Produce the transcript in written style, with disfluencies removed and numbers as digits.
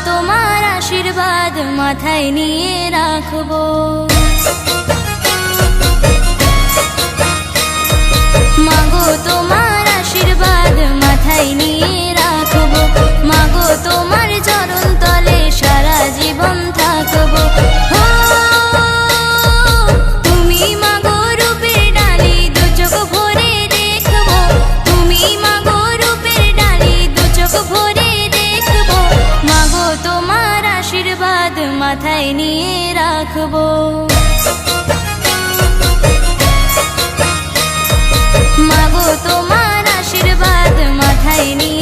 তোমার আশীর্বাদ মাথায় নিয়ে রাখবো। মাগো তোমার আশীর্বাদ মাথায় নিয়ে রাখবো। মাগো তোমার চরণ তলে সারা জীবন থাকবো। তুমি মাগো রূপের ডালি দু চোখ ভরে দেখবো। তুমি মাগো রূপের ডালি দু চোখ ভরে দেখবো। মাগো তোমার আশীর্বাদ মাথায় নিয়ে রাখবো। মাগো তোমার আশীর্বাদ মাথায় নিয়ে